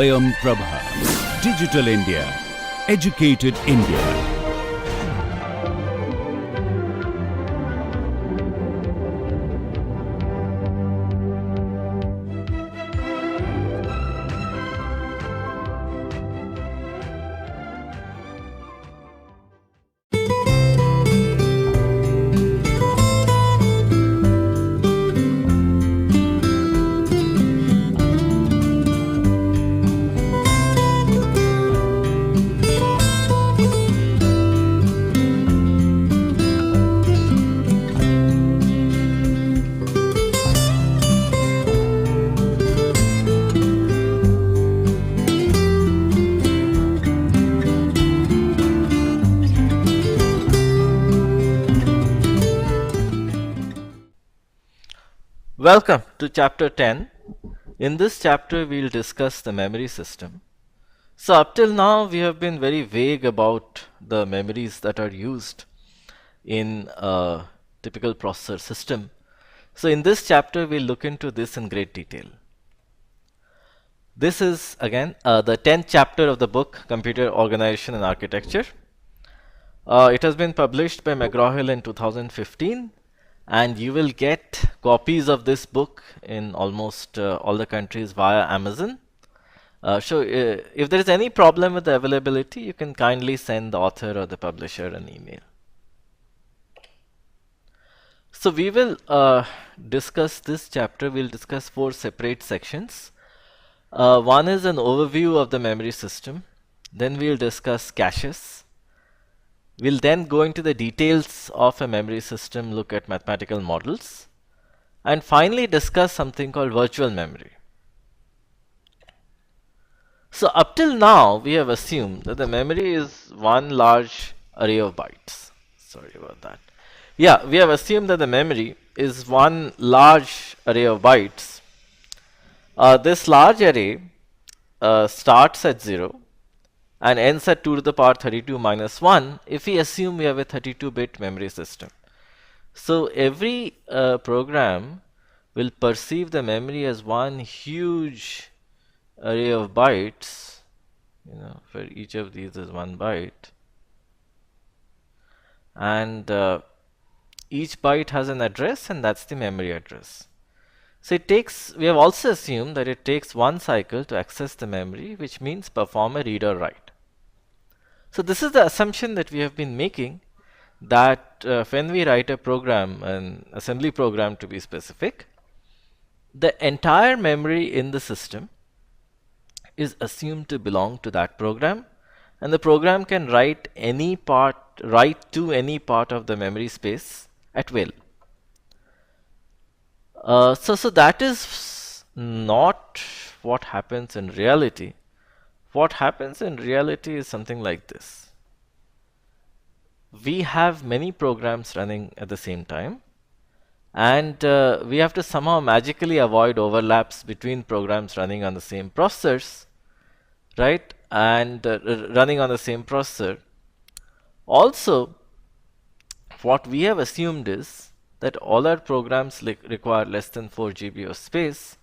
Swayam Prabha. Digital India. Educated India. Welcome to chapter 10. In this chapter, we'll discuss the memory system. So up till now, we have been very vague about the memories that are used in a typical processor system. So in this chapter, we'll look into this in great detail. This is again the 10th chapter of the book, Computer Organization and Architecture. It has been published by McGraw-Hill in 2015. And you will get copies of this book in almost all the countries via Amazon. So if there is any problem with the availability, you can kindly send the author or the publisher an email. So we will discuss this chapter. We'll discuss 4 separate sections. One is an overview of the memory system. Then we'll discuss caches. We'll then go into the details of a memory system, look at mathematical models, and finally discuss something called virtual memory. So up till now, we have assumed that the memory is one large array of bytes. Sorry about that. Yeah, we have assumed that the memory is one large array of bytes. This large array starts at 0 and ends at 2 to the power 32 minus 1 if we assume we have a 32-bit memory system. So every program will perceive the memory as one huge array of bytes. For each of these is 1 byte. And each byte has an address, and that's the memory address. So we have also assumed that it takes 1 cycle to access the memory, which means perform a read or write. So this is the assumption that we have been making, that when we write a program, an assembly program to be specific, the entire memory in the system is assumed to belong to that program, and the program can write to any part of the memory space at will. So that is not what happens in reality. What happens in reality is something like this. We have many programs running at the same time, and we have to somehow magically avoid overlaps between programs running on the same processors, right? And running on the same processor. Also, what we have assumed is that all our programs require less than 4 GB of space,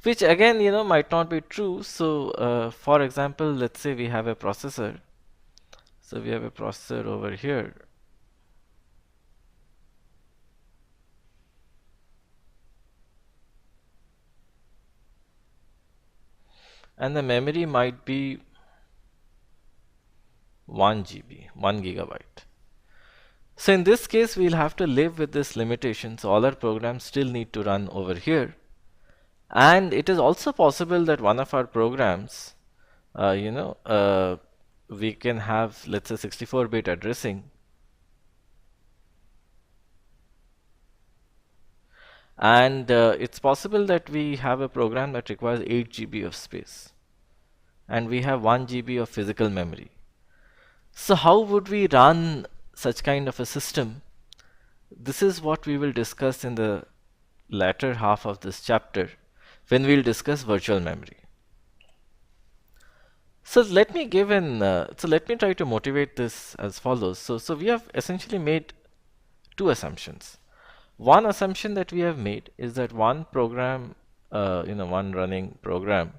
which again, might not be true. So, for example, let's say we have a processor. So we have a processor over here. And the memory might be 1 GB, 1 gigabyte. So in this case, we'll have to live with this limitation. So all our programs still need to run over here. And it is also possible that one of our programs, we can have, let's say, 64-bit addressing. And it's possible that we have a program that requires 8 GB of space. And we have 1 GB of physical memory. So how would we run such kind of a system? This is what we will discuss in the latter half of this chapter, when we'll discuss virtual memory. So let me try to motivate this as follows. So we have essentially made 2 assumptions. One assumption that we have made is that one program, one running program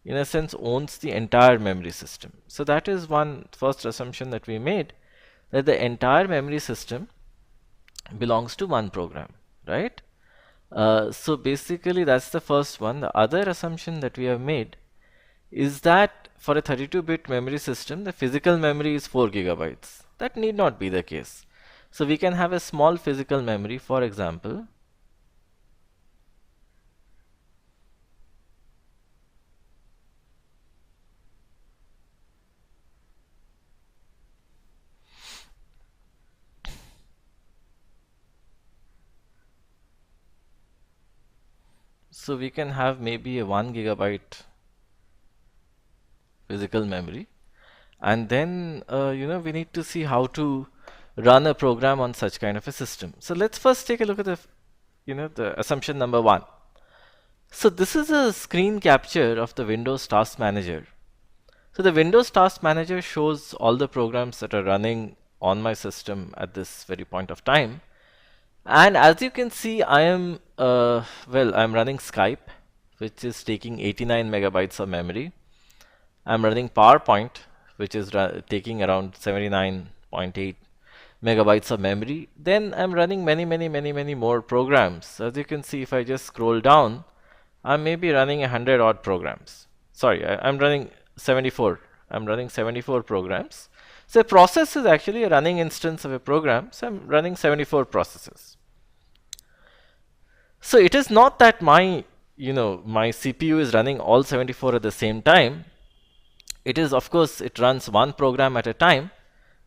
in a sense owns the entire memory system. So that is one first assumption that we made, that the entire memory system belongs to one program, right? So basically that's the first one. The other assumption that we have made is that for a 32-bit memory system, the physical memory is 4 gigabytes. That need not be the case. So we can have a small physical memory, for example, so we can have maybe a 1 gigabyte physical memory, and then we need to see how to run a program on such kind of a system. So let's first take a look at the assumption number one. So this is a screen capture of the Windows Task Manager. So the Windows Task Manager shows all the programs that are running on my system at this very point of time. And as you can see, I'm running Skype, which is taking 89 megabytes of memory. I'm running PowerPoint, which is taking around 79.8 megabytes of memory. Then I'm running many more programs. As you can see, if I just scroll down, I'm maybe running 100 odd programs. Sorry, I'm running 74. I'm running 74 programs. So a process is actually a running instance of a program. So I'm running 74 processes. So it is not that my CPU is running all 74 at the same time. It is, of course, it runs one program at a time,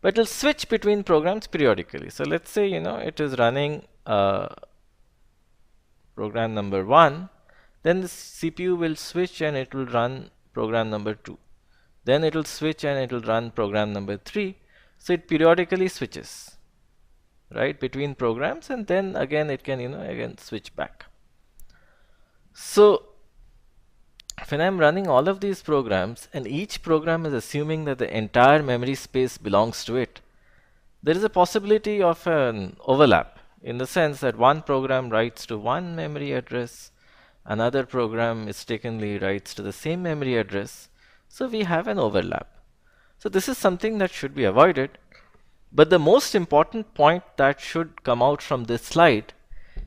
but it will switch between programs periodically. So let's say, it is running program number 1, then the CPU will switch and it will run program number 2. Then it will switch and it will run program number 3. So it periodically switches, right, between programs, and then again it can, again switch back. So when I'm running all of these programs and each program is assuming that the entire memory space belongs to it, there is a possibility of an overlap, in the sense that one program writes to one memory address, another program mistakenly writes to the same memory address, so we have an overlap. So this is something that should be avoided. But the most important point that should come out from this slide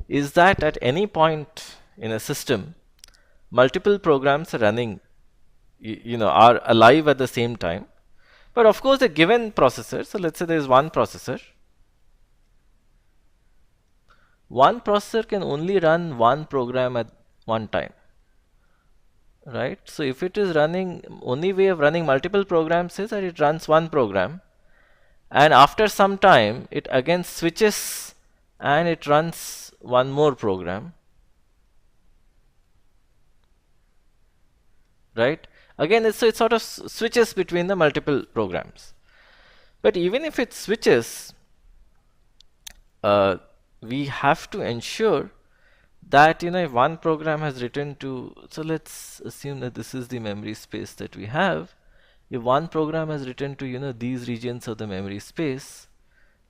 is that at any point in a system, multiple programs are running, are alive at the same time. But of course, a given processor, so let's say there is one processor can only run one program at one time, right? So if it is running, only way of running multiple programs is that it runs one program, and after some time it again switches and it runs one more program, right? Again, so it sort of switches between the multiple programs. But even if it switches, we have to ensure that, if one program has written to, so let's assume that this is the memory space that we have. If one program has written to, these regions of the memory space,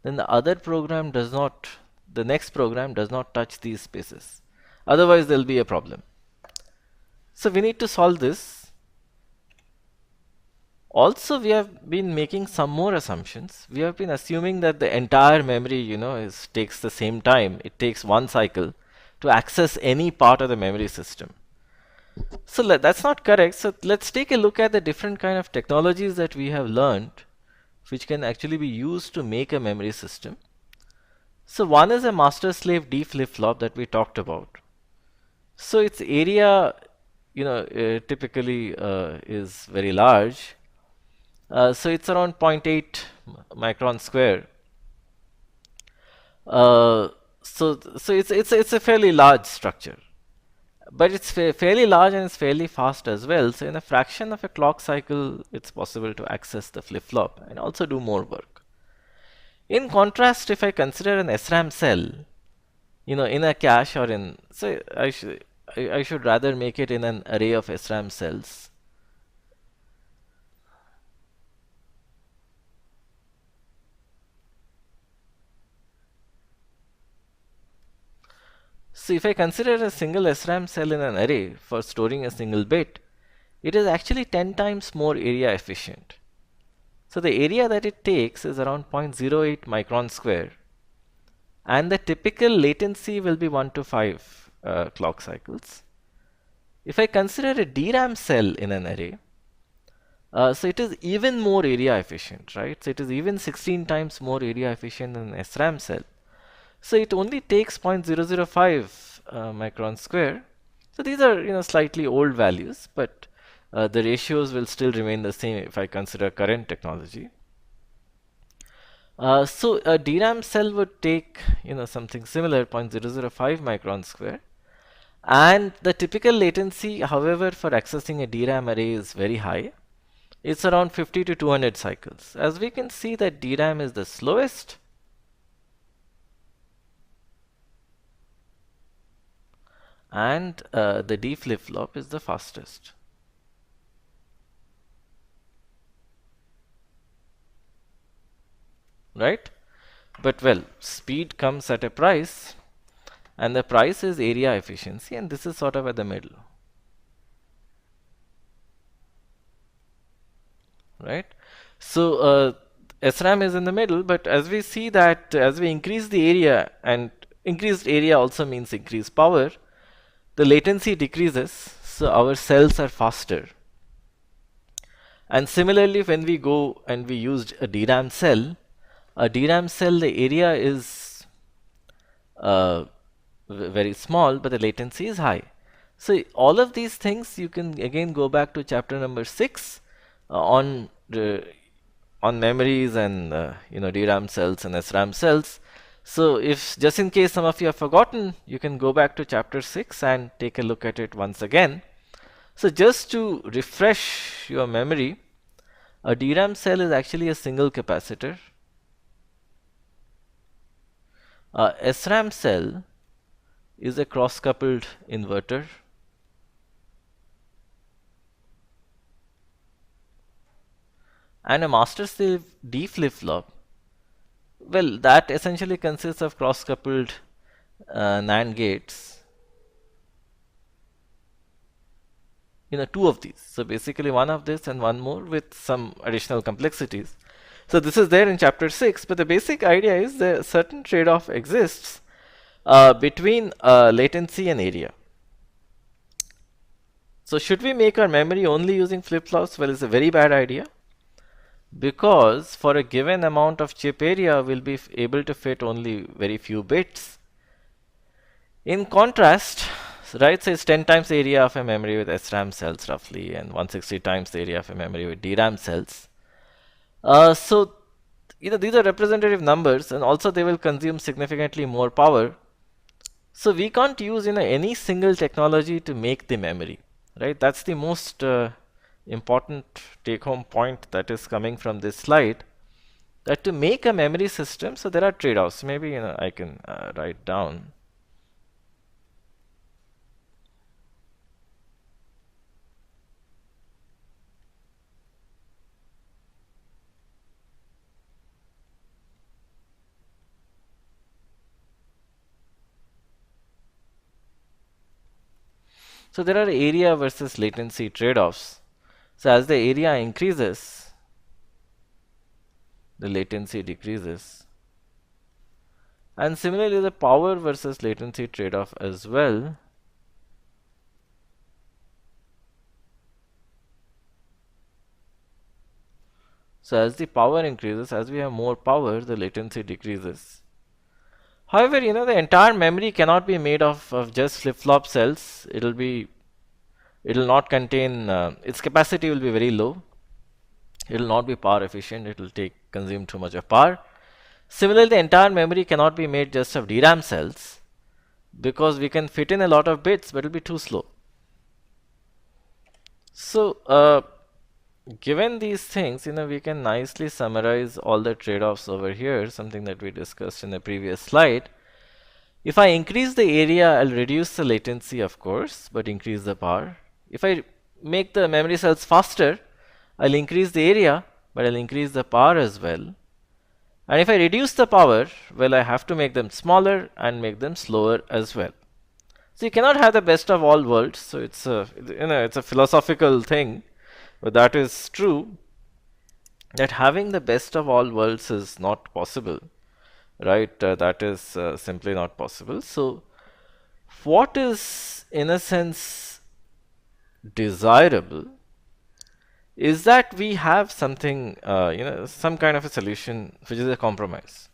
then the other program does not, the next program does not touch these spaces. Otherwise, there'll be a problem. So we need to solve this. Also, we have been making some more assumptions. We have been assuming that the entire memory, takes the same time. It takes one cycle to access any part of the memory system. So that's not correct. So let's take a look at the different kind of technologies that we have learned, which can actually be used to make a memory system. So one is a master-slave D flip-flop that we talked about. So its area, typically is very large. So it's around 0.8 micron square. So it's a fairly large structure, but it's fairly large and it's fairly fast as well. So in a fraction of a clock cycle, it's possible to access the flip-flop and also do more work. In contrast, if I consider an SRAM cell, in a cache or in, so I should rather make it in an array of SRAM cells. So if I consider a single SRAM cell in an array for storing a single bit, it is actually 10 times more area efficient. So the area that it takes is around 0.08 micron square, and the typical latency will be 1 to 5 clock cycles. If I consider a DRAM cell in an array, so it is even more area efficient, right? So it is even 16 times more area efficient than an SRAM cell. So it only takes 0.005 micron square. So these are slightly old values, but the ratios will still remain the same if I consider current technology. So a DRAM cell would take something similar, 0.005 micron square, and the typical latency, however, for accessing a DRAM array is very high. It's around 50 to 200 cycles. As we can see that DRAM is the slowest, and the D flip-flop is the fastest. Right? But well, speed comes at a price, and the price is area efficiency, and this is sort of at the middle. Right? So SRAM is in the middle, but as we see that as we increase the area, and increased area also means increased power, the latency decreases, so our cells are faster. And similarly, when we go and we used a DRAM cell, the area is very small, but the latency is high. So all of these things you can again go back to chapter number 6 on memories and DRAM cells and SRAM cells. So if just in case some of you have forgotten, you can go back to chapter 6 and take a look at it once again. So just to refresh your memory, a DRAM cell is actually a single capacitor. A SRAM cell is a cross-coupled inverter. And a master slave D flip-flop, well, that essentially consists of cross-coupled NAND gates. Two of these. So basically one of this and one more with some additional complexities. So this is there in chapter 6, but the basic idea is that a certain trade-off exists between latency and area. So should we make our memory only using flip-flops? Well, it's a very bad idea, because for a given amount of chip area, we'll be able to fit only very few bits. In contrast, right, so it's 10 times the area of a memory with SRAM cells roughly, and 160 times the area of a memory with DRAM cells. So these are representative numbers, and also they will consume significantly more power. So we can't use any single technology to make the memory, right? That's the most important take-home point that is coming from this slide, that to make a memory system, so there are trade-offs. Maybe I can write down. So there are area versus latency trade-offs. So as the area increases, the latency decreases. And similarly, the power versus latency trade-off as well. So as the power increases, as we have more power, the latency decreases. However, the entire memory cannot be made of just flip-flop cells. It'll not contain, its capacity will be very low. It will not be power efficient. It will consume too much of power. Similarly, the entire memory cannot be made just of DRAM cells, because we can fit in a lot of bits, but it will be too slow. So given these things, we can nicely summarize all the trade-offs over here, something that we discussed in the previous slide. If I increase the area, I'll reduce the latency, of course, but increase the power. If I make the memory cells faster, I'll increase the area, but I'll increase the power as well. And if I reduce the power, well, I have to make them smaller and make them slower as well. So you cannot have the best of all worlds. So it's a, it's a philosophical thing, but that is true, that having the best of all worlds is not possible, right? That is simply not possible. So what is in a sense desirable is that we have something, some kind of a solution which is a compromise.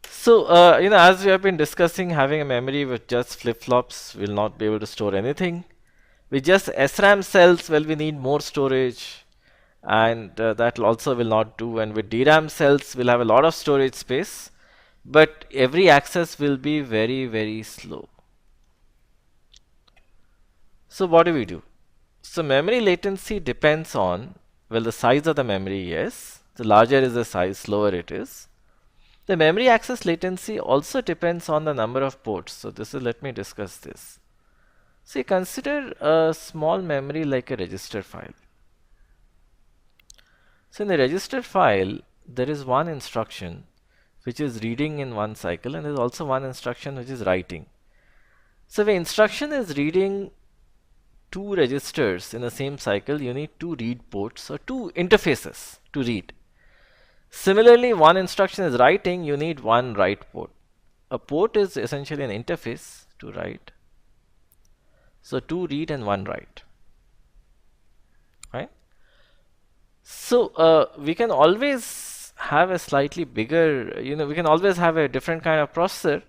So, as we have been discussing, having a memory with just flip-flops will not be able to store anything. With just SRAM cells, well, we need more storage, and that also will not do. And with DRAM cells, we'll have a lot of storage space, but every access will be very, very slow. So what do we do? So memory latency depends on, well, the size of the memory, yes. The larger is the size, slower it is. The memory access latency also depends on the number of ports. So this is, let me discuss this. See, consider a small memory like a register file. So in the register file, there is one instruction which is reading in one cycle, and there's also one instruction which is writing. So if the instruction is reading two registers in the same cycle, you need two read ports or two interfaces to read. Similarly, one instruction is writing, you need one write port. A port is essentially an interface to write. So two read and one write. Right? So we can always have a slightly bigger, we can always have a different kind of processor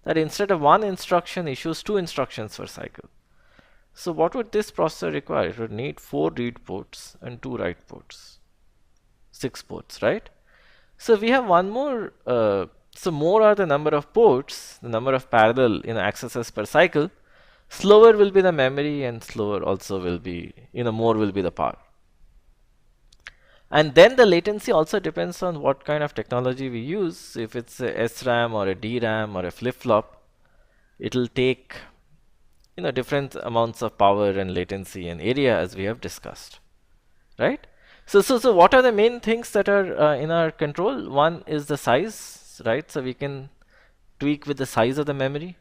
that instead of one instruction issues two instructions per cycle. So what would this processor require? It would need 4 read ports and 2 write ports. 6 ports, right? So we have one more, so more are the number of ports, the number of parallel accesses per cycle. Slower will be the memory, and slower also will be, more will be the power. And then the latency also depends on what kind of technology we use. If it's a SRAM or a DRAM or a flip-flop, it'll take different amounts of power and latency and area, as we have discussed, right? So what are the main things that are in our control? One is the size, right? So we can tweak with the size of the memory.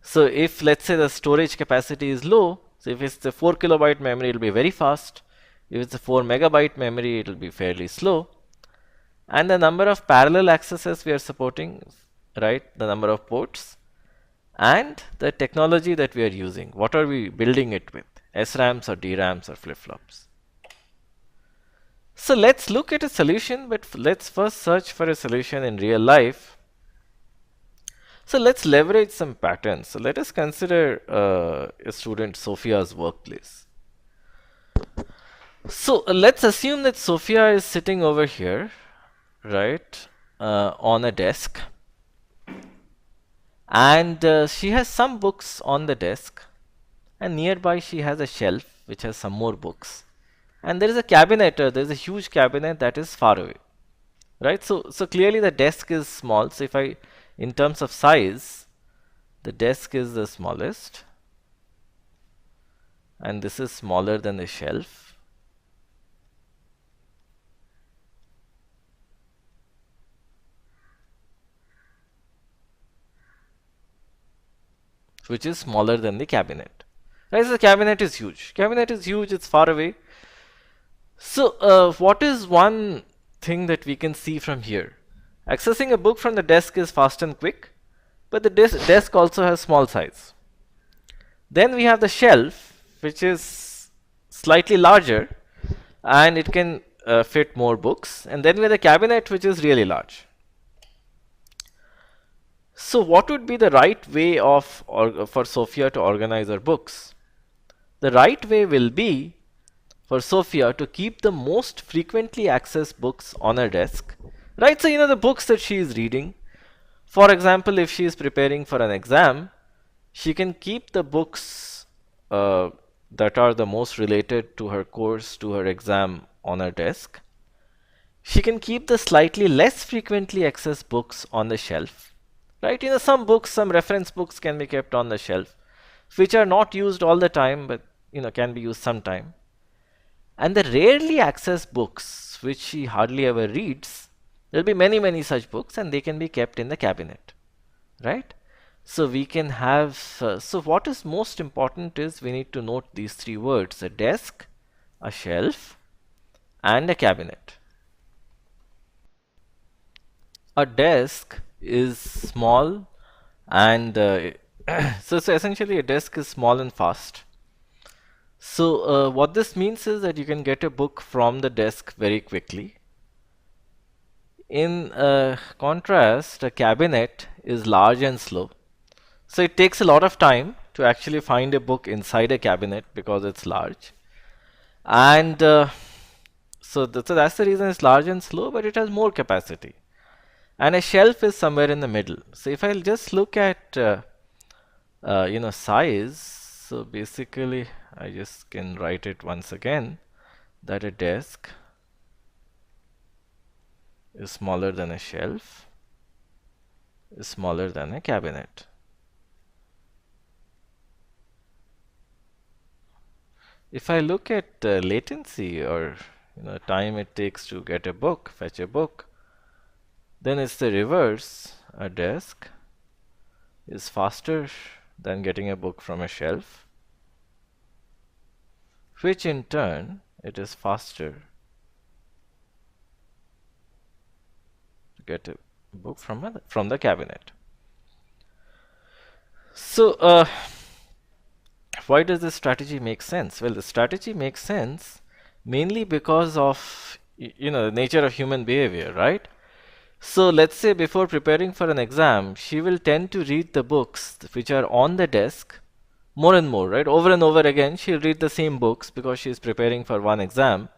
So if, let's say, the storage capacity is low, so if it's the 4 kilobyte memory, it'll be very fast. If it's a 4 megabyte memory, it'll be fairly slow. And the number of parallel accesses we are supporting, right? The number of ports. And the technology that we are using. What are we building it with? SRAMs or DRAMs or flip-flops? So let's look at a solution, but let's first search for a solution in real life. So let's leverage some patterns. So let us consider a student Sophia's workplace. So let's assume that Sophia is sitting over here, right, on a desk. And she has some books on the desk, and nearby she has a shelf which has some more books. And there is a cabinet, there is a huge cabinet that is far away, right? So clearly the desk is small. So if in terms of size, the desk is the smallest, and this is smaller than the shelf. Which is smaller than the cabinet. Right, so the cabinet is huge. Cabinet is huge, it's far away. So what is one thing that we can see from here? Accessing a book from the desk is fast and quick, but the desk also has small size. Then we have the shelf, which is slightly larger, and it can fit more books. And then we have the cabinet, which is really large. So what would be the right way for Sophia to organize her books? The right way will be for Sophia to keep the most frequently accessed books on her desk. Right, so the books that she is reading. For example, if she is preparing for an exam, she can keep the books that are the most related to her course, to her exam on her desk. She can keep the slightly less frequently accessed books on the shelf. Right, some books, some reference books can be kept on the shelf, which are not used all the time, but can be used sometime. And the rarely accessed books, which she hardly ever reads, there will be many such books, and they can be kept in the cabinet, right? So we can have, so what is most important is we need to note these three words: a desk, a shelf, and a cabinet. A desk is small and so essentially a desk is small and fast. So what this means is that you can get a book from the desk very quickly. In contrast, a cabinet is large and slow. So it takes a lot of time to actually find a book inside a cabinet because it's large. And so that's the reason it's large and slow, but it has more capacity. And a shelf is somewhere in the middle. So if I'll just look at size, so basically I just can write it once again that a desk is smaller than a shelf, is smaller than a cabinet. If I look at latency, or time it takes to get a book, fetch a book, then it's the reverse. A desk is faster than getting a book from a shelf, which in turn it is faster to get a book from the cabinet. So why does this strategy make sense? Well, the strategy makes sense mainly because of the nature of human behavior, right? So let's say before preparing for an exam, she will tend to read the books which are on the desk more and more, right? Over and over again, she'll read the same books because she's preparing for one exam.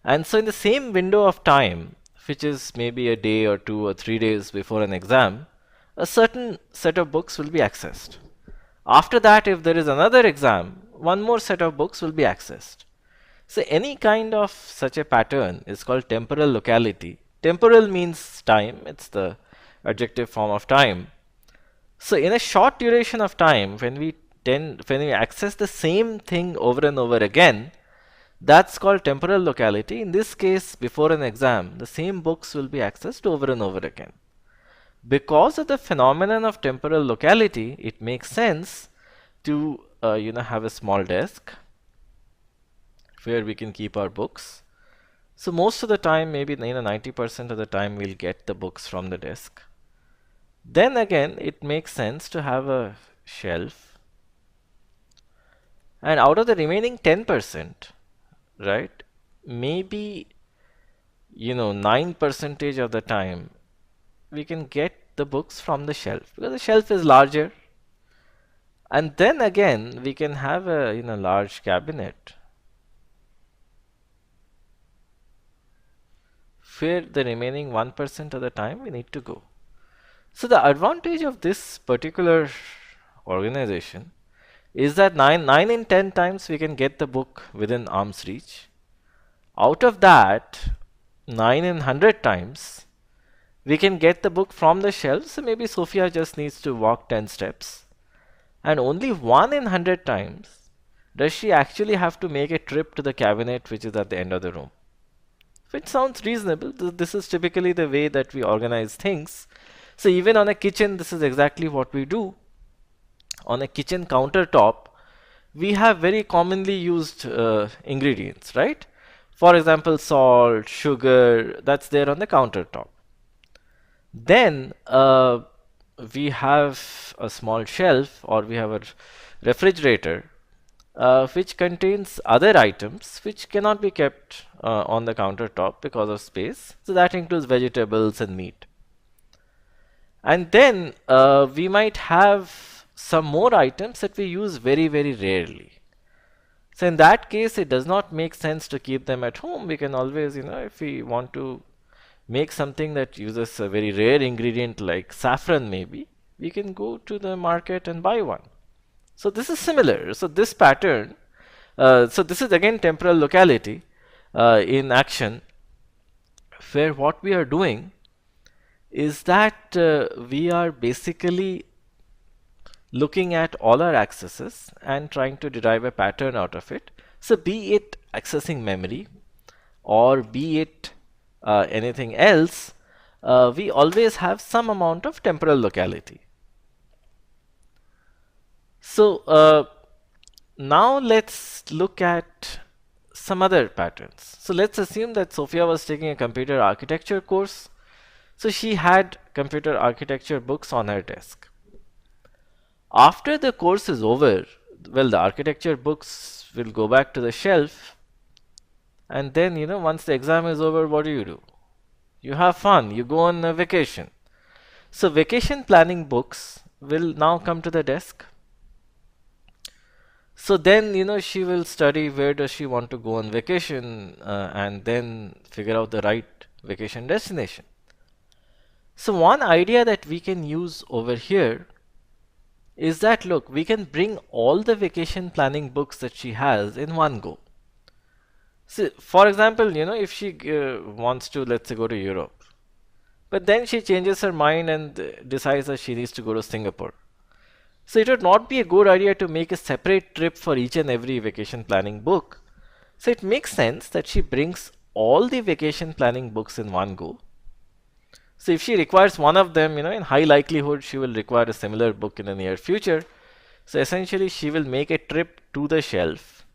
And so in the same window of time, which is maybe a day or 2 or 3 days before an exam, a certain set of books will be accessed. After that, if there is another exam, one more set of books will be accessed. So any kind of such a pattern is called temporal locality. Temporal means time, it's the adjective form of time. So in a short duration of time, when we access the same thing over and over again, that's called temporal locality. In this case, before an exam, the same books will be accessed over and over again. Because of the phenomenon of temporal locality, it makes sense to have a small desk where we can keep our books. So most of the time, maybe 90% of the time, we'll get the books from the desk. Then again, it makes sense to have a shelf. And out of the remaining 10%, right, maybe 9% of the time we can get the books from the shelf because the shelf is larger. And then again, we can have a large cabinet where the remaining 1% of the time we need to go. So the advantage of this particular organization is that 9 in 10 times we can get the book within arm's reach. Out of that, 9 in 100 times we can get the book from the shelf. So maybe Sophia just needs to walk 10 steps. And only 1 in 100 times does she actually have to make a trip to the cabinet which is at the end of the room. Which sounds reasonable. This is typically the way that we organize things. So even on a kitchen, this is exactly what we do. On a kitchen countertop, we have very commonly used ingredients, right? For example, salt, sugar, that's there on the countertop. Then we have a small shelf, or we have a refrigerator which contains other items which cannot be kept on the countertop because of space. So that includes vegetables and meat. And then we might have some more items that we use very, very rarely. So in that case, it does not make sense to keep them at home. We can always, if we want to make something that uses a very rare ingredient like saffron maybe, we can go to the market and buy one. So this is similar. So this pattern, so this is again temporal locality in action, where what we are doing is that we are basically looking at all our accesses and trying to derive a pattern out of it. So be it accessing memory or be it anything else, we always have some amount of temporal locality. So now let's look at some other patterns. So let's assume that Sophia was taking a computer architecture course. So she had computer architecture books on her desk. After the course is over, well, the architecture books will go back to the shelf. And then, once the exam is over, what do? You have fun, you go on a vacation. So vacation planning books will now come to the desk. So then, she will study where does she want to go on vacation and then figure out the right vacation destination. So one idea that we can use over here is that, look, we can bring all the vacation planning books that she has in one go. So, for example, if she wants to, let's say, go to Europe, but then she changes her mind and decides that she needs to go to Singapore. So it would not be a good idea to make a separate trip for each and every vacation planning book. So it makes sense that she brings all the vacation planning books in one go. So if she requires one of them, in high likelihood she will require a similar book in the near future. So essentially she will make a trip to the shelf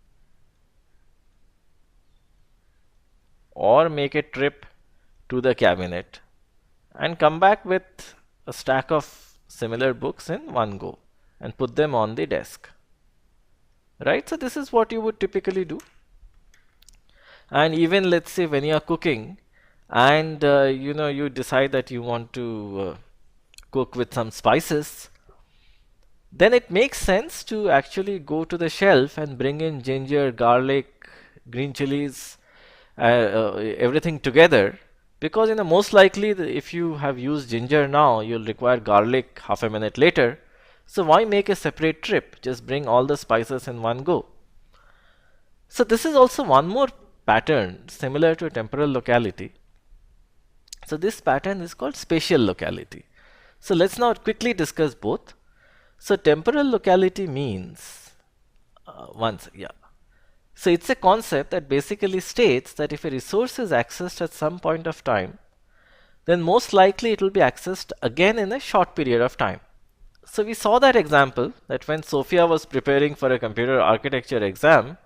or make a trip to the cabinet and come back with a stack of similar books in one go and put them on the desk. Right? So this is what you would typically do. And even let's say when you are cooking and you decide that you want to cook with some spices, then it makes sense to actually go to the shelf and bring in ginger, garlic, green chilies, everything together, because most likely if you have used ginger now, you'll require garlic half a minute later. So why make a separate trip? Just bring all the spices in one go. So this is also one more pattern similar to temporal locality. So this pattern is called spatial locality. So let's now quickly discuss both. So temporal locality means So it's a concept that basically states that if a resource is accessed at some point of time, then most likely it will be accessed again in a short period of time. So we saw that example that when Sophia was preparing for a computer architecture exam,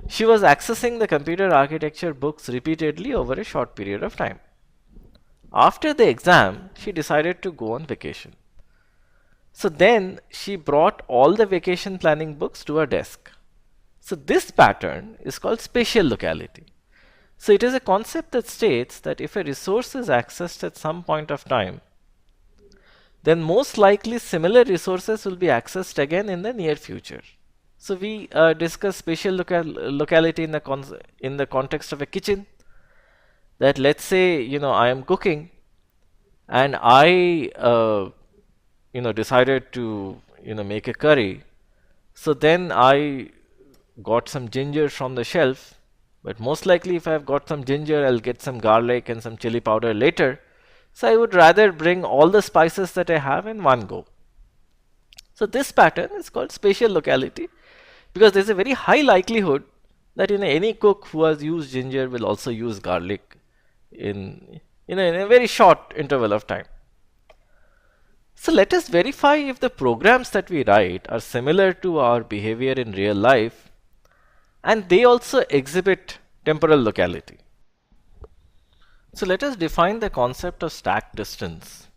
she was accessing the computer architecture books repeatedly over a short period of time. After the exam, she decided to go on vacation. So then she brought all the vacation planning books to her desk. So this pattern is called spatial locality. So it is a concept that states that if a resource is accessed at some point of time, then most likely similar resources will be accessed again in the near future. So we discuss spatial locality in the context of a kitchen. That let's say I am cooking, and I decided to make a curry. So then I got some ginger from the shelf, but most likely if I've got some ginger, I'll get some garlic and some chili powder later. So I would rather bring all the spices that I have in one go. So this pattern is called spatial locality because there's a very high likelihood that any cook who has used ginger will also use garlic in a very short interval of time. So let us verify if the programs that we write are similar to our behavior in real life, and they also exhibit temporal locality. So let us define the concept of stack distance.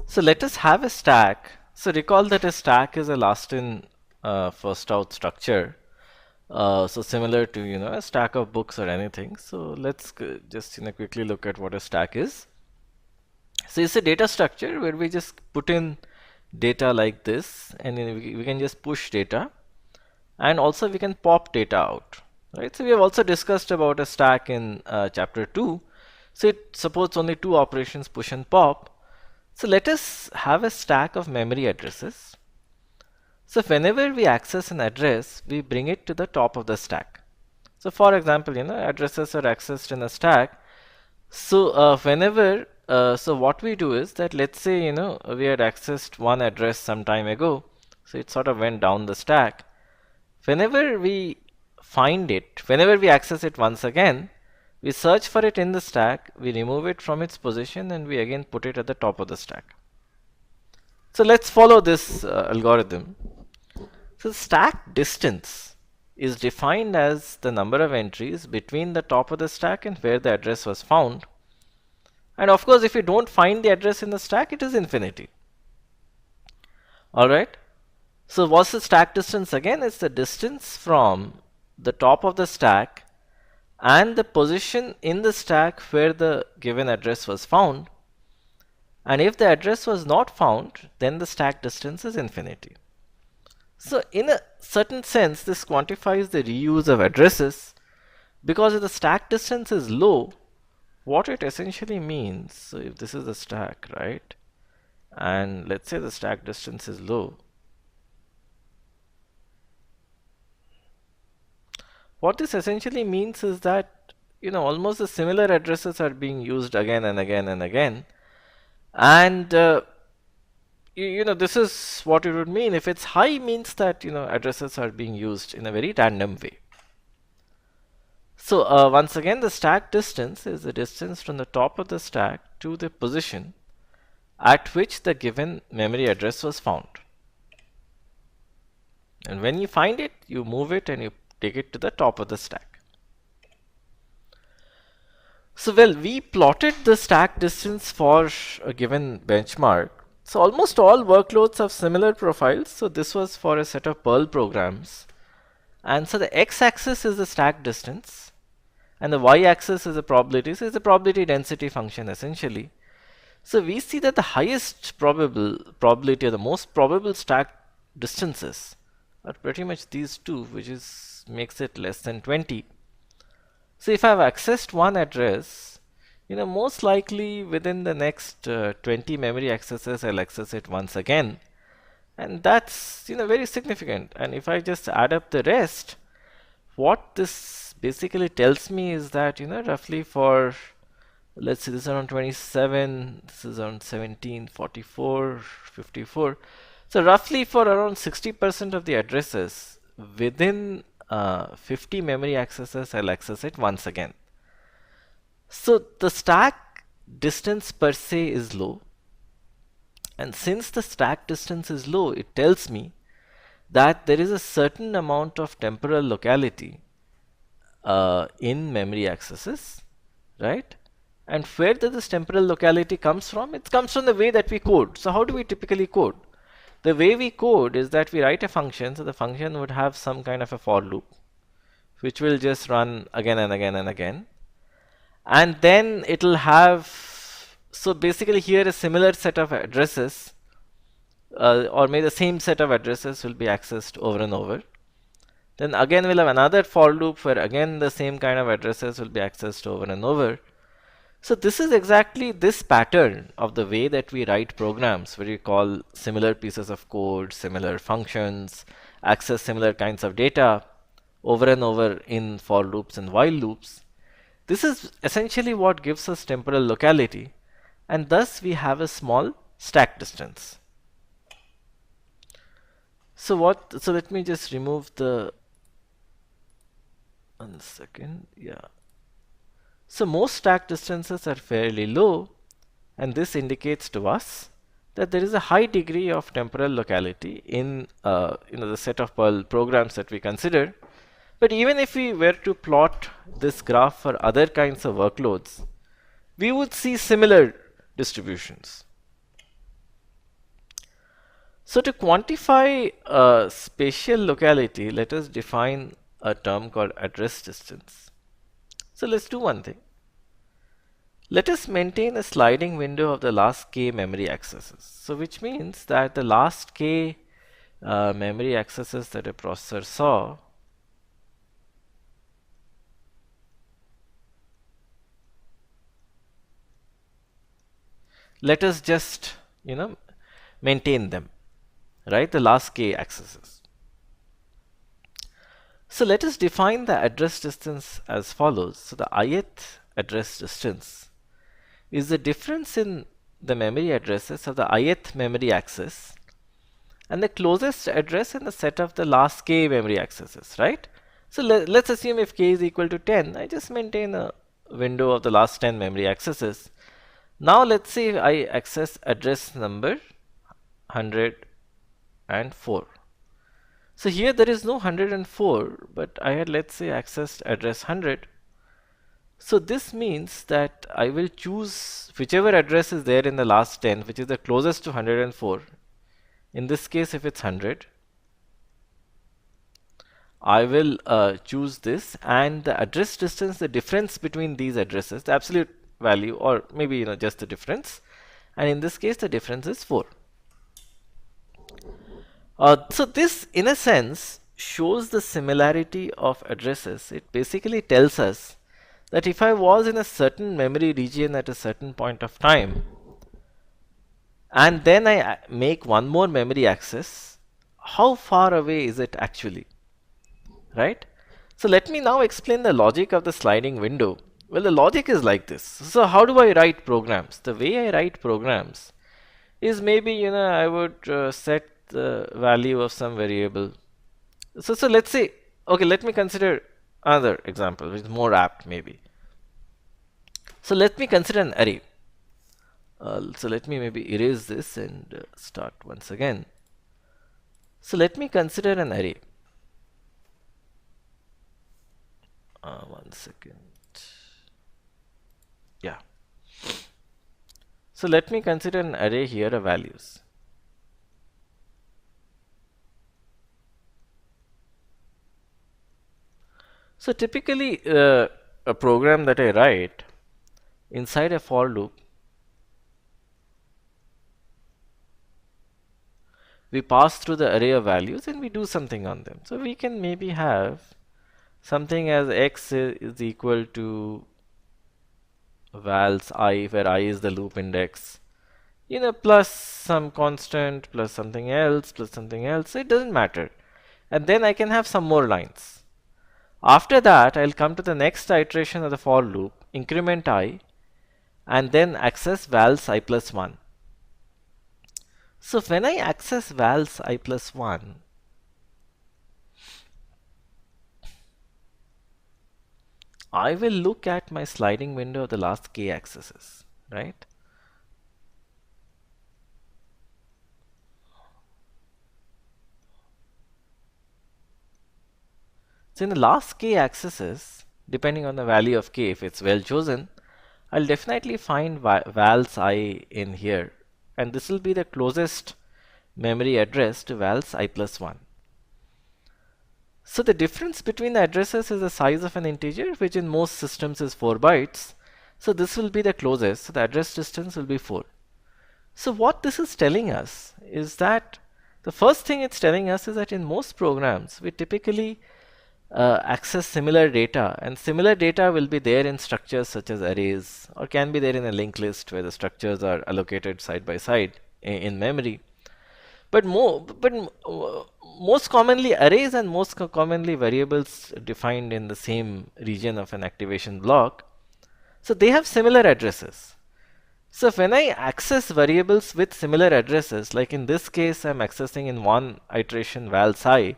So let us have a stack. So recall that a stack is a last in first out structure. So similar to a stack of books or anything. So let's just quickly look at what a stack is. So it's a data structure where we just put in data like this, and we can just push data, and also we can pop data out, right? So we have also discussed about a stack in chapter 2. So it supports only two operations, push and pop. So let us have a stack of memory addresses. So whenever we access an address, we bring it to the top of the stack. So for example, addresses are accessed in a stack. So so what we do is that let's say we had accessed one address some time ago, so it sort of went down the stack. Whenever we find it, whenever we access it once again, we search for it in the stack, we remove it from its position, and we again put it at the top of the stack. So let's follow this algorithm. So stack distance is defined as the number of entries between the top of the stack and where the address was found. And of course, if you don't find the address in the stack, it is infinity. Alright. So what's the stack distance again? It's the distance from the top of the stack and the position in the stack where the given address was found. And if the address was not found, then the stack distance is infinity. So in a certain sense, this quantifies the reuse of addresses, because if the stack distance is low, what it essentially means, so if this is the stack, right, and let's say the stack distance is low, what this essentially means is that, almost the similar addresses are being used again and again and again. And this is what it would mean. If it's high, means that addresses are being used in a very random way. So once again, the stack distance is the distance from the top of the stack to the position at which the given memory address was found. And when you find it, you move it and you take it to the top of the stack. So well, we plotted the stack distance for a given benchmark. So almost all workloads have similar profiles. So this was for a set of Perl programs. And so the x-axis is the stack distance and the y-axis is the probability. So it's a probability density function essentially. So we see that the highest probability or the most probable stack distances are pretty much these two, which makes it less than 20. So if I've accessed one address, most likely within the next 20 memory accesses, I'll access it once again. And that's, very significant. And if I just add up the rest, what this basically tells me is that, roughly for, let's see, this is around 27, this is around 17, 44, 54. So roughly for around 60% of the addresses within 50 memory accesses, I'll access it once again. So the stack distance per se is low. And since the stack distance is low, it tells me that there is a certain amount of temporal locality in memory accesses, right? And where does this temporal locality comes from? It comes from the way that we code. So how do we typically code? The way we code is that we write a function. So the function would have some kind of a for loop, which will just run again and again and again. And then it'll have, so basically here a similar set of addresses, or maybe the same set of addresses will be accessed over and over. Then again we'll have another for loop where again the same kind of addresses will be accessed over and over. So this is exactly this pattern of the way that we write programs, where you call similar pieces of code, similar functions, access similar kinds of data over and over in for loops and while loops. This is essentially what gives us temporal locality, and thus we have a small stack distance. So let me just remove the, 1 second, yeah. So most stack distances are fairly low, and this indicates to us that there is a high degree of temporal locality in the set of Perl programs that we consider. But even if we were to plot this graph for other kinds of workloads, we would see similar distributions. So to quantify spatial locality, let us define a term called address distance. So let's do one thing. Let us maintain a sliding window of the last k memory accesses. So which means that the last k memory accesses that a processor saw let us just maintain them, right, the last k accesses. So let us define the address distance as follows. So the ith address distance is the difference in the memory addresses of the ith memory access and the closest address in the set of the last k memory accesses, right? So let's assume if k is equal to 10, I just maintain a window of the last 10 memory accesses. Now let's say I access address number 104. So here there is no 104, but I had, let's say, accessed address 100. So this means that I will choose whichever address is there in the last 10, which is the closest to 104. In this case, if it's 100, I will choose this, and the address distance, the difference between these addresses, the absolute value, or maybe just the difference, and in this case the difference is 4. So this, in a sense, shows the similarity of addresses. It basically tells us that if I was in a certain memory region at a certain point of time, and then I make one more memory access, how far away is it actually, right? So let me now explain the logic of the sliding window. Well, the logic is like this. So how do I write programs? The way I write programs is maybe, I would set the value of some variable. So let's say, okay, let me consider another example which is more apt maybe. So let me consider an array. So let me maybe erase this and start once again. So let me consider an array. One second. Yeah. So let me consider an array here of values. So typically a program that I write inside a for loop, we pass through the array of values and we do something on them. So we can maybe have something as x is equal to vals I, where I is the loop index, plus some constant, plus something else, it doesn't matter. And then I can have some more lines. After that, I'll come to the next iteration of the for loop, increment I, and then access vals I plus 1. So when I access vals I plus 1, I will look at my sliding window of the last k accesses, right? So in the last k accesses, depending on the value of k, if it's well chosen, I'll definitely find vals I in here, and this will be the closest memory address to vals I plus 1. So the difference between the addresses is the size of an integer, which in most systems is 4 bytes. So this will be the closest, so the address distance will be 4. So what this is telling us is that the first thing it's telling us is that in most programs, we typically access similar data, and similar data will be there in structures such as arrays, or can be there in a linked list where the structures are allocated side by side in memory. But most commonly arrays and most commonly variables defined in the same region of an activation block. So they have similar addresses. So when I access variables with similar addresses, like in this case I'm accessing in one iteration vals I,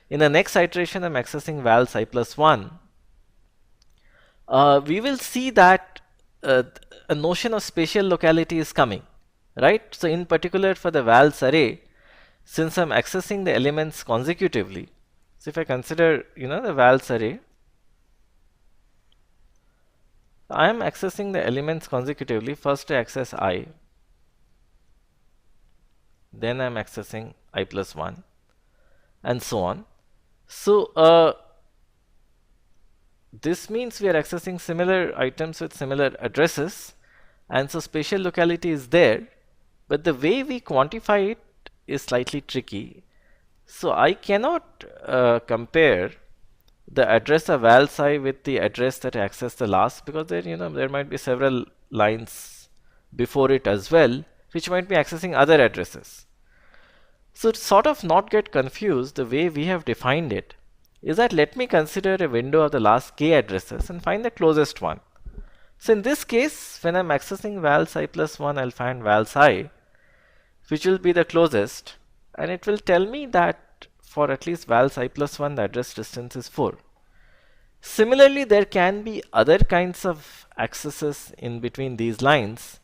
in the next iteration I'm accessing vals I plus 1, we will see that a notion of spatial locality is coming, right? So in particular for the vals array, since I'm accessing the elements consecutively, so if I consider the vals array, I am accessing the elements consecutively. First I access I, then I'm accessing I plus 1, and so on. So this means we are accessing similar items with similar addresses, and so spatial locality is there, but the way we quantify it is slightly tricky. So I cannot compare the address of vals I with the address that I accessed the last, because there might be several lines before it as well, which might be accessing other addresses. So to sort of not get confused, the way we have defined it is that let me consider a window of the last k addresses and find the closest one. So in this case, when I'm accessing vals I plus 1, I'll find vals I, which will be the closest, and it will tell me that for at least vals I plus 1, the address distance is 4. Similarly, there can be other kinds of accesses in between these lines,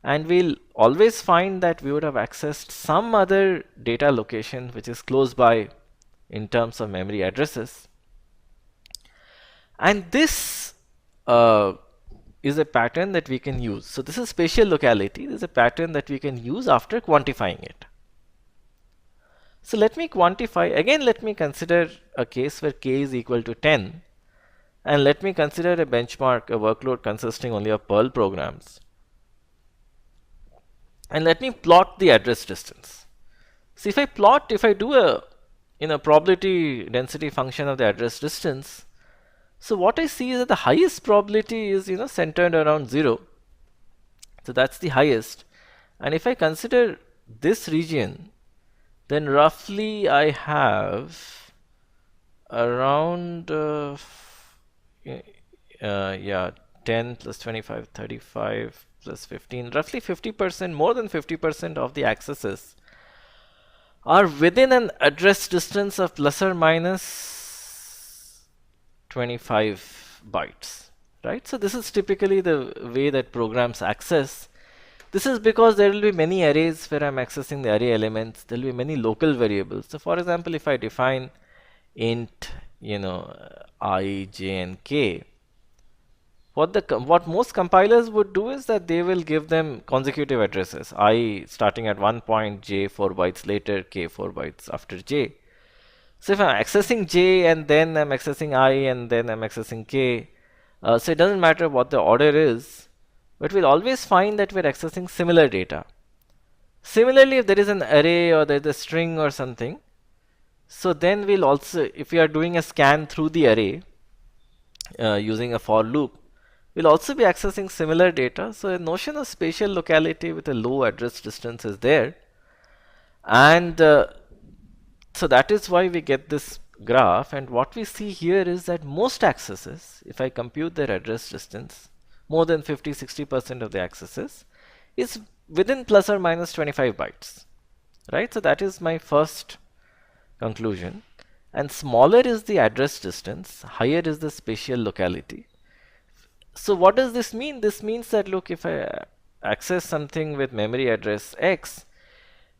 and we'll always find that we would have accessed some other data location which is close by in terms of memory addresses. And this is a pattern that we can use. So this is spatial locality. This is a pattern that we can use after quantifying it. So let me quantify, again let me consider a case where k is equal to 10, and let me consider a benchmark, a workload consisting only of Perl programs. And let me plot the address distance. So if I do a probability density function of the address distance, so what I see is that the highest probability is centered around 0. So that's the highest. And if I consider this region, then roughly I have around 10 plus 25, 35 plus 15, roughly 50%, more than 50% of the accesses are within an address distance of plus or minus 25 bytes, right? So this is typically the way that programs access. This is because there will be many arrays where I'm accessing the array elements. There will be many local variables. So for example, if I define int, I, j, and k, what most compilers would do is that they will give them consecutive addresses. I starting at one point, j 4 bytes later, k 4 bytes after j. So if I'm accessing j and then I'm accessing I and then I'm accessing k, so it doesn't matter what the order is, but we'll always find that we're accessing similar data. Similarly, if there is an array or there's a string or something, so then we'll also, if we are doing a scan through the array using a for loop, we'll also be accessing similar data. So a notion of spatial locality with a low address distance is there. And so that is why we get this graph. And what we see here is that most accesses, if I compute their address distance, more than 50-60% of the accesses is within plus or minus 25 bytes, right? So that is my first conclusion. And smaller is the address distance, higher is the spatial locality. So what does this mean? This means that, look, if I access something with memory address X,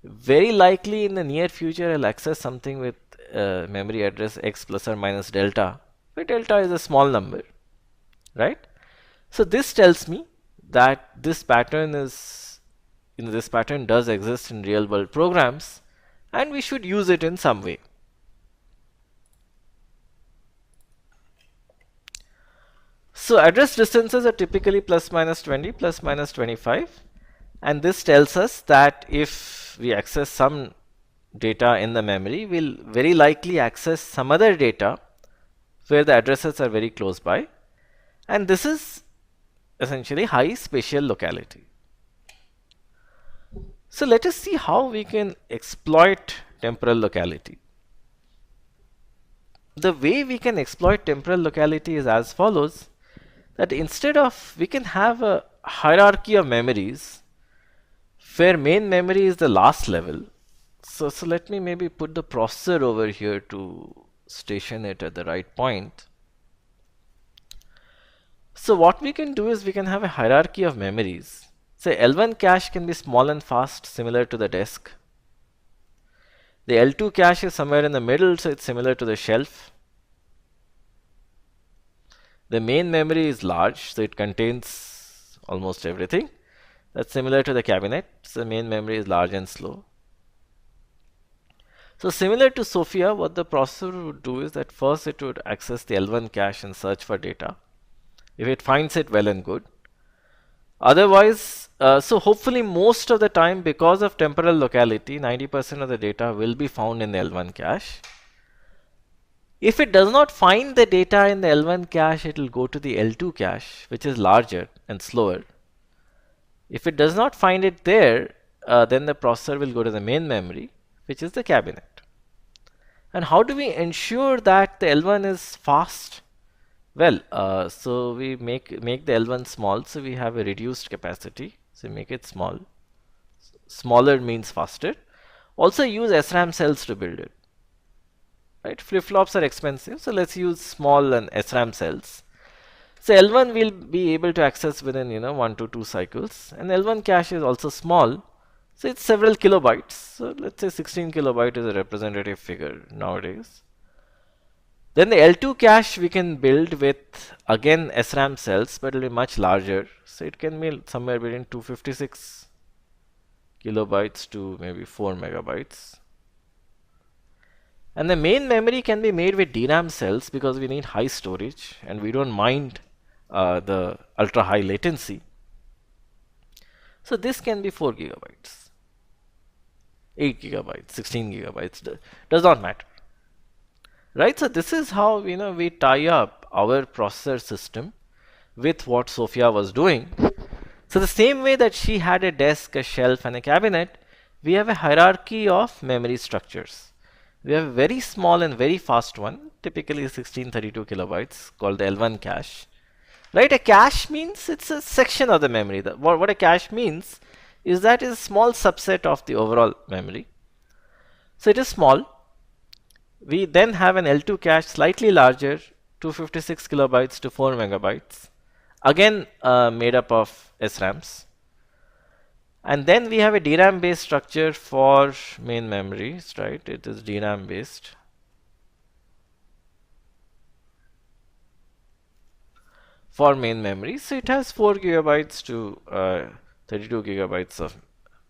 very likely in the near future I'll access something with memory address X plus or minus delta, where delta is a small number, right? So this tells me that this pattern is, this pattern does exist in real world programs, and we should use it in some way. So address distances are typically plus minus 20, plus minus 25, and this tells us that if we access some data in the memory, we'll very likely access some other data where the addresses are very close by, and this is essentially high spatial locality. So let us see how we can exploit temporal locality. The way we can exploit temporal locality is as follows, that instead of, we can have a hierarchy of memories where main memory is the last level. So let me maybe put the processor over here to station it at the right point. So what we can do is we can have a hierarchy of memories. Say L1 cache can be small and fast, similar to the disk. The L2 cache is somewhere in the middle, so it's similar to the shelf. The main memory is large, so it contains almost everything. That's similar to the cabinet, so the main memory is large and slow. So similar to Sophia, what the processor would do is that first it would access the L1 cache and search for data. If it finds it, well and good. Otherwise, so hopefully most of the time, because of temporal locality, 90% of the data will be found in the L1 cache. If it does not find the data in the L1 cache, it will go to the L2 cache, which is larger and slower. If it does not find it there, then the processor will go to the main memory, which is the cabinet. And how do we ensure that the L1 is fast? Well, so we make the L1 small, so we have a reduced capacity. So make it small. Smaller means faster. Also use SRAM cells to build it. Right? Flip-flops are expensive, so let's use small and SRAM cells. So L1 will be able to access within 1 to 2 cycles, and L1 cache is also small, So it's several kilobytes. So let's say 16 kilobyte is a representative figure nowadays. Then the L2 cache we can build with again SRAM cells, but it will be much larger. So it can be somewhere between 256 kilobytes to maybe 4 megabytes. And the main memory can be made with DRAM cells because we need high storage and we don't mind the ultra high latency. So this can be 4 gigabytes, 8 gigabytes, 16 gigabytes, does not matter. Right, so this is how we tie up our processor system with what Sophia was doing. So the same way that she had a desk, a shelf, and a cabinet, we have a hierarchy of memory structures. We have a very small and very fast one, typically 1632 kilobytes, called the L1 cache. Right, a cache means it's a section of the memory. What a cache means is that it's a small subset of the overall memory. So it is small. We then have an L2 cache slightly larger, 256 kilobytes to 4 megabytes, again made up of SRAMs. And then we have a DRAM based structure for main memories, right? It is DRAM based. For main memory, so it has 4 gigabytes to 32 gigabytes of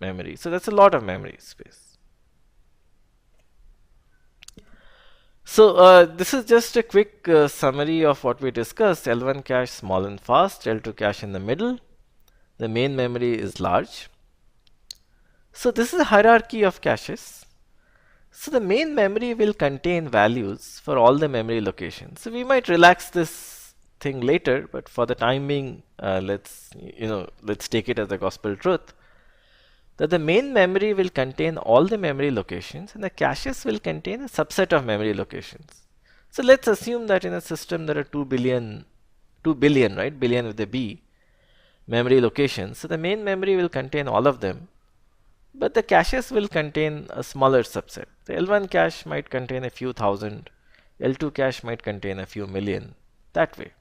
memory. So that's a lot of memory space. So this is just a quick summary of what we discussed. L1 cache small and fast, L2 cache in the middle. The main memory is large. So this is a hierarchy of caches. So the main memory will contain values for all the memory locations. So we might relax this thing later, but for the time being, let's take it as a gospel truth that the main memory will contain all the memory locations and the caches will contain a subset of memory locations. So let's assume that in a system there are 2 billion, right? Billion with a B memory locations. So the main memory will contain all of them, but the caches will contain a smaller subset. The L1 cache might contain a few thousand, L2 cache might contain a few million, that way.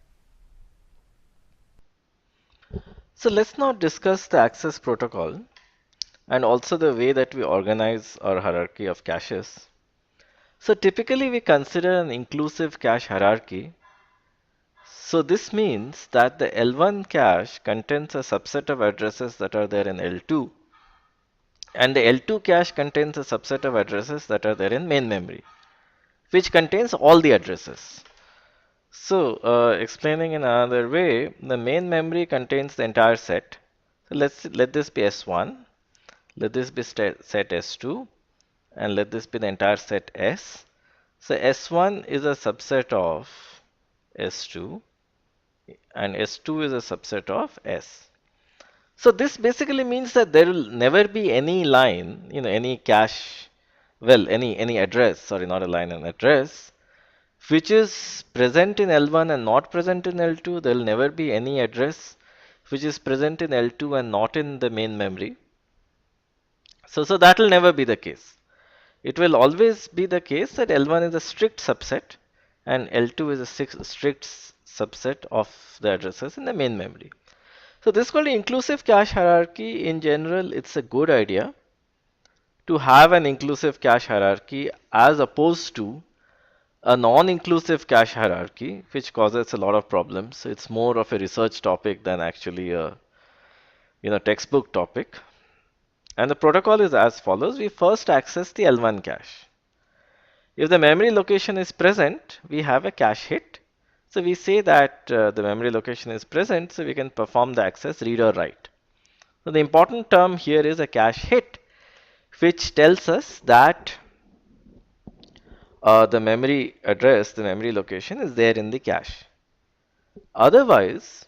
So let's now discuss the access protocol and also the way that we organize our hierarchy of caches. So typically we consider an inclusive cache hierarchy. So this means that the L1 cache contains a subset of addresses that are there in L2, and the L2 cache contains a subset of addresses that are there in main memory, which contains all the addresses. So explaining in another way, the main memory contains the entire set. So let this be S1. Let this be set S2 and let this be the entire set S. So S1 is a subset of S2 and S2 is a subset of S. So this basically means that there will never be any line, any cache, any address, sorry, not a line, an address, which is present in L1 and not present in L2. There will never be any address which is present in L2 and not in the main memory. So that will never be the case. It will always be the case that L1 is a strict subset and L2 is a strict subset of the addresses in the main memory. So this is called inclusive cache hierarchy. In general, it's a good idea to have an inclusive cache hierarchy as opposed to a non-inclusive cache hierarchy, which causes a lot of problems. So it's more of a research topic than actually a textbook topic. And the protocol is as follows. We first access the L1 cache. If the memory location is present, we have a cache hit. So we say that the memory location is present, so we can perform the access read or write. So the important term here is a cache hit, which tells us that the memory address, the memory location is there in the cache. Otherwise,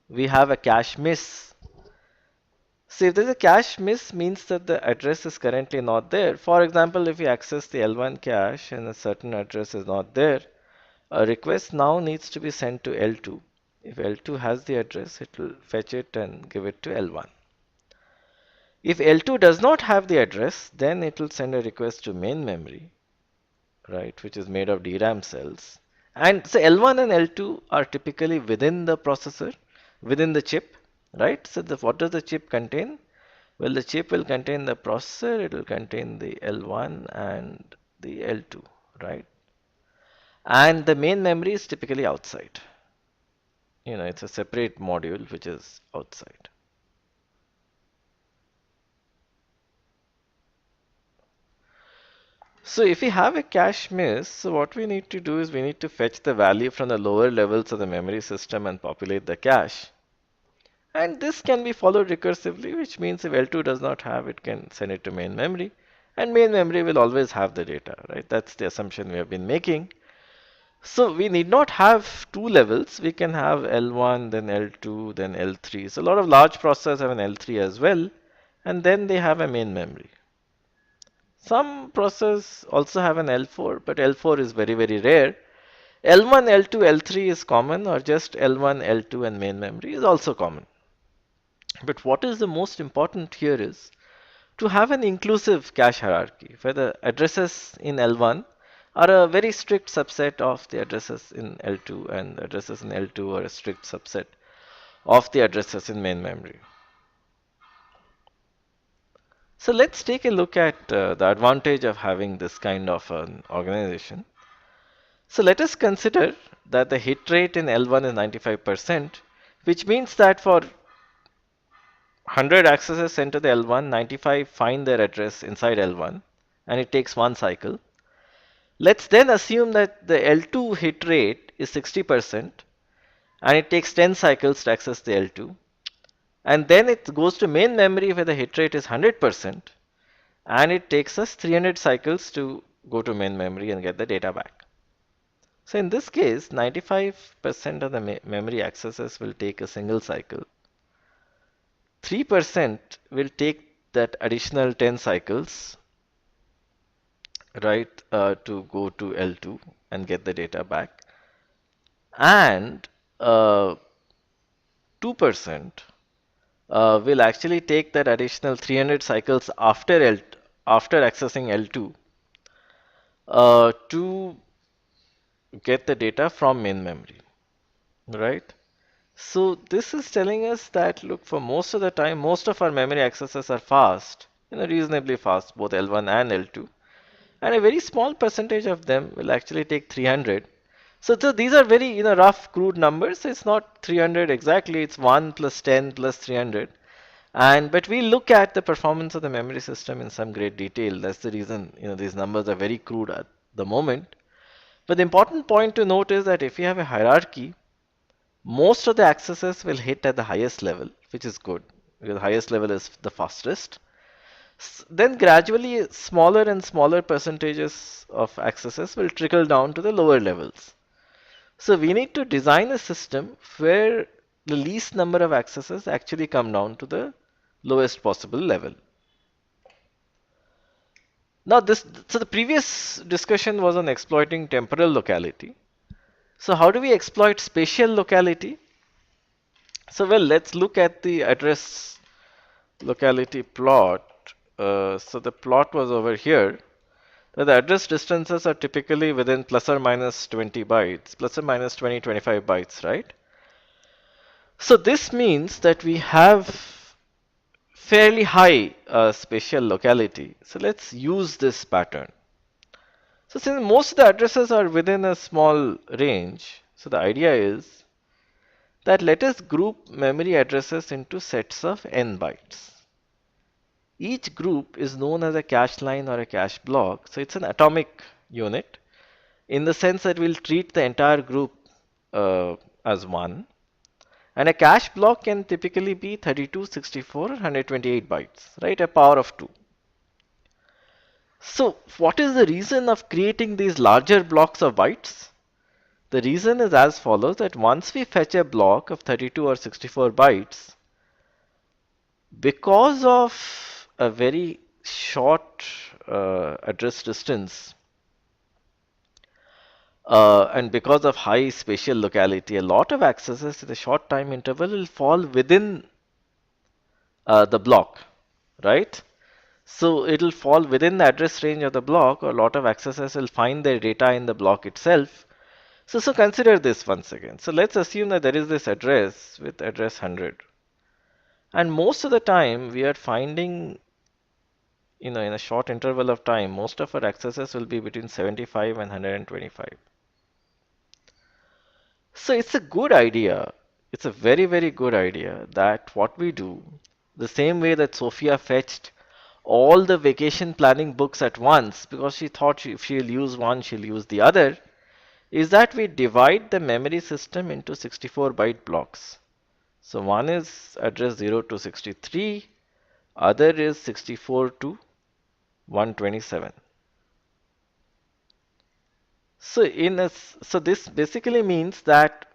we have a cache miss. So if there's a cache miss, means that the address is currently not there. For example, if we access the L1 cache and a certain address is not there, a request now needs to be sent to L2. If L2 has the address, it will fetch it and give it to L1. If L2 does not have the address, then it will send a request to main memory, right, which is made of DRAM cells. And so L1 and L2 are typically within the processor, within the chip, right? So what does the chip contain? Well, the chip will contain the processor, it will contain the L1 and the L2, right? And the main memory is typically outside. It's a separate module which is outside. So if we have a cache miss, so what we need to do is we need to fetch the value from the lower levels of the memory system and populate the cache. And this can be followed recursively, which means if L2 does not have, it can send it to main memory. And main memory will always have the data, right? That's the assumption we have been making. So we need not have two levels. We can have L1, then L2, then L3. So a lot of large processors have an L3 as well, and then they have a main memory. Some processors also have an L4, but L4 is very, very rare. L1, L2, L3 is common, or just L1, L2 and main memory is also common. But what is the most important here is to have an inclusive cache hierarchy where the addresses in L1 are a very strict subset of the addresses in L2 and the addresses in L2 are a strict subset of the addresses in main memory. So let's take a look at the advantage of having this kind of an organization. So let us consider that the hit rate in L1 is 95%, which means that for 100 accesses sent to the L1, 95 find their address inside L1 and it takes one cycle. Let's then assume that the L2 hit rate is 60% and it takes 10 cycles to access the L2. And then it goes to main memory where the hit rate is 100% and it takes us 300 cycles to go to main memory and get the data back. So in this case, 95% of the memory accesses will take a single cycle. 3% will take that additional 10 cycles, right, to go to L2 and get the data back. And 2% will actually take that additional 300 cycles after accessing L2 to get the data from main memory, right? So this is telling us that, look, for most of the time, most of our memory accesses are fast, reasonably fast, both L1 and L2. And a very small percentage of them will actually take 300. So these are very, rough, crude numbers. It's not 300 exactly. It's 1 plus 10 plus 300. But we look at the performance of the memory system in some great detail. That's the reason, these numbers are very crude at the moment. But the important point to note is that if you have a hierarchy, most of the accesses will hit at the highest level, which is good because the highest level is the fastest. Then gradually smaller and smaller percentages of accesses will trickle down to the lower levels. So we need to design a system where the least number of accesses actually come down to the lowest possible level. Now so the previous discussion was on exploiting temporal locality. So how do we exploit spatial locality? So well, let's look at the address locality plot. So the plot was over here. The address distances are typically within plus or minus 20 bytes, plus or minus 20, 25 bytes, right? So this means that we have fairly high spatial locality. So let's use this pattern. So since most of the addresses are within a small range, so the idea is that let us group memory addresses into sets of n bytes. Each group is known as a cache line or a cache block. So it's an atomic unit in the sense that we'll treat the entire group as one. And a cache block can typically be 32, 64, or 128 bytes, right? A power of 2. So what is the reason of creating these larger blocks of bytes? The reason is as follows, that once we fetch a block of 32 or 64 bytes, because of a very short address distance and because of high spatial locality, a lot of accesses in a short time interval will fall within the block, right? So it will fall within the address range of the block, or a lot of accesses will find their data in the block itself. So consider this once again. So let's assume that there is this address with address 100. And most of the time we are finding, in a short interval of time, most of our accesses will be between 75 and 125. So it's a good idea. It's a very, very good idea that what we do, the same way that Sophia fetched all the vacation planning books at once because she thought if she'll use one, she'll use the other, is that we divide the memory system into 64 byte blocks. So one is address 0 to 63, other is 64 to 127. So this basically means that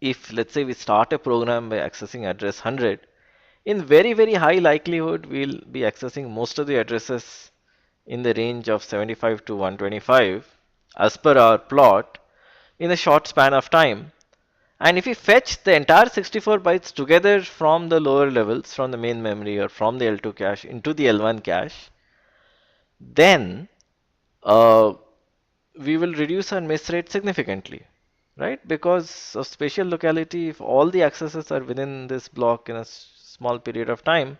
if let's say we start a program by accessing address 100, in very, very high likelihood we'll be accessing most of the addresses in the range of 75 to 125 as per our plot in a short span of time. And if we fetch the entire 64 bytes together from the lower levels, from the main memory or from the L2 cache into the L1 cache, then uh, we will reduce our miss rate significantly, right? Because of spatial locality, if all the accesses are within this block in a small period of time,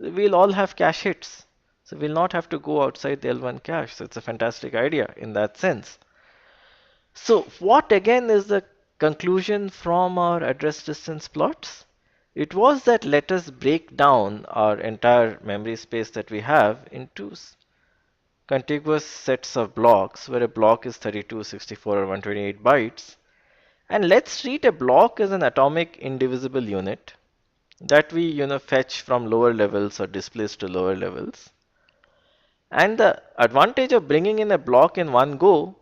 we'll all have cache hits. So we'll not have to go outside the L1 cache. So it's a fantastic idea in that sense. So what again is the conclusion from our address distance plots? It was that let us break down our entire memory space that we have into contiguous sets of blocks where a block is 32, 64 or 128 bytes. And let's treat a block as an atomic indivisible unit that we fetch from lower levels or displace to lower levels. And the advantage of bringing in a block in one go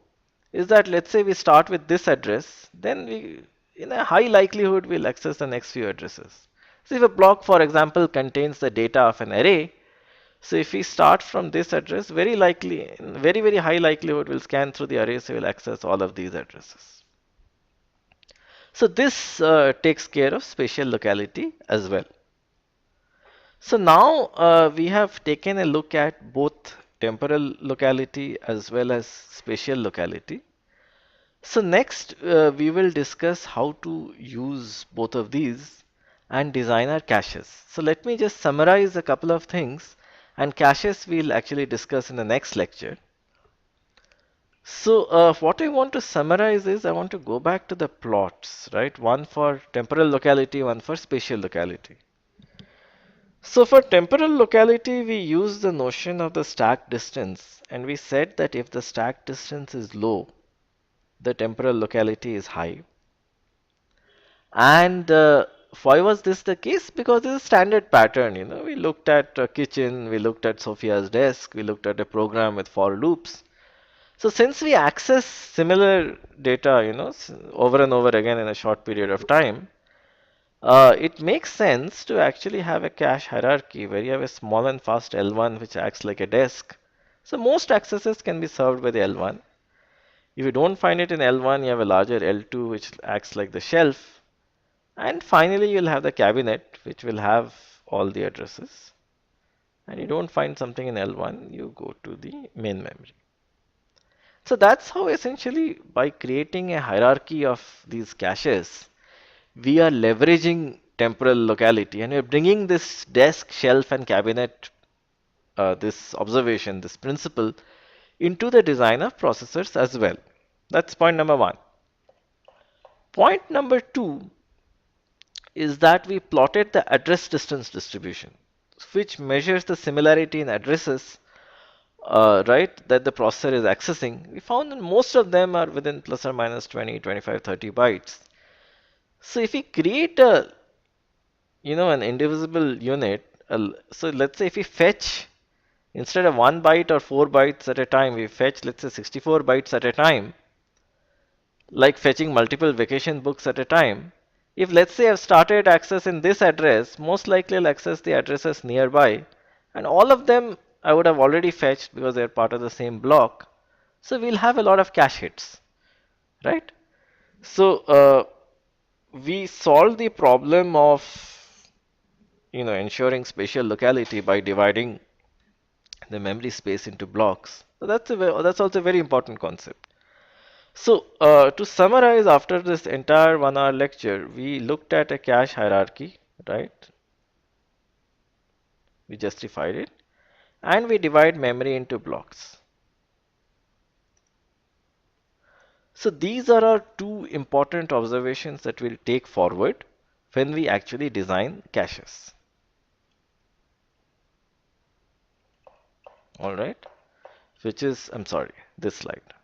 is that let's say we start with this address, then we in a high likelihood we'll access the next few addresses. So if a block, for example, contains the data of an array, so if we start from this address, very likely, very, very high likelihood we'll scan through the array, so we'll access all of these addresses. So this takes care of spatial locality as well. So now we have taken a look at both temporal locality as well as spatial locality. So next we will discuss how to use both of these and design our caches. So let me just summarize a couple of things, and caches we'll actually discuss in the next lecture. So what I want to summarize is I want to go back to the plots, right? One for temporal locality, one for spatial locality. So for temporal locality, we use the notion of the stack distance, and we said that if the stack distance is low, the temporal locality is high. And why was this the case? Because it's a standard pattern. We looked at a kitchen, we looked at Sophia's desk, we looked at a program with for loops. So since we access similar data, over and over again in a short period of time, it makes sense to actually have a cache hierarchy where you have a small and fast L1 which acts like a desk. So most accesses can be served by the L1. If you don't find it in L1, you have a larger L2 which acts like the shelf. And finally, you'll have the cabinet which will have all the addresses. And you don't find something in L1, you go to the main memory. So that's how essentially by creating a hierarchy of these caches, we are leveraging temporal locality and we're bringing this desk, shelf and cabinet, this observation, this principle into the design of processors as well. That's point number one. Point number two is that we plotted the address distance distribution, which measures the similarity in addresses, right, that the processor is accessing. We found that most of them are within plus or minus 20, 25, 30 bytes. So if we create an indivisible unit, so let's say if we fetch instead of 1 byte or 4 bytes at a time, we fetch let's say 64 bytes at a time, like fetching multiple vacation books at a time. If let's say I've started access in this address, most likely I'll access the addresses nearby, and all of them I would have already fetched because they're part of the same block. So we'll have a lot of cache hits, right? So we solve the problem of ensuring spatial locality by dividing the memory space into blocks. So that's also a very important concept. So to summarize, after this entire 1 hour lecture, we looked at a cache hierarchy, right? We justified it. And we divide memory into blocks. So these are our two important observations that we'll take forward when we actually design caches. All right, which is, I'm sorry, this slide.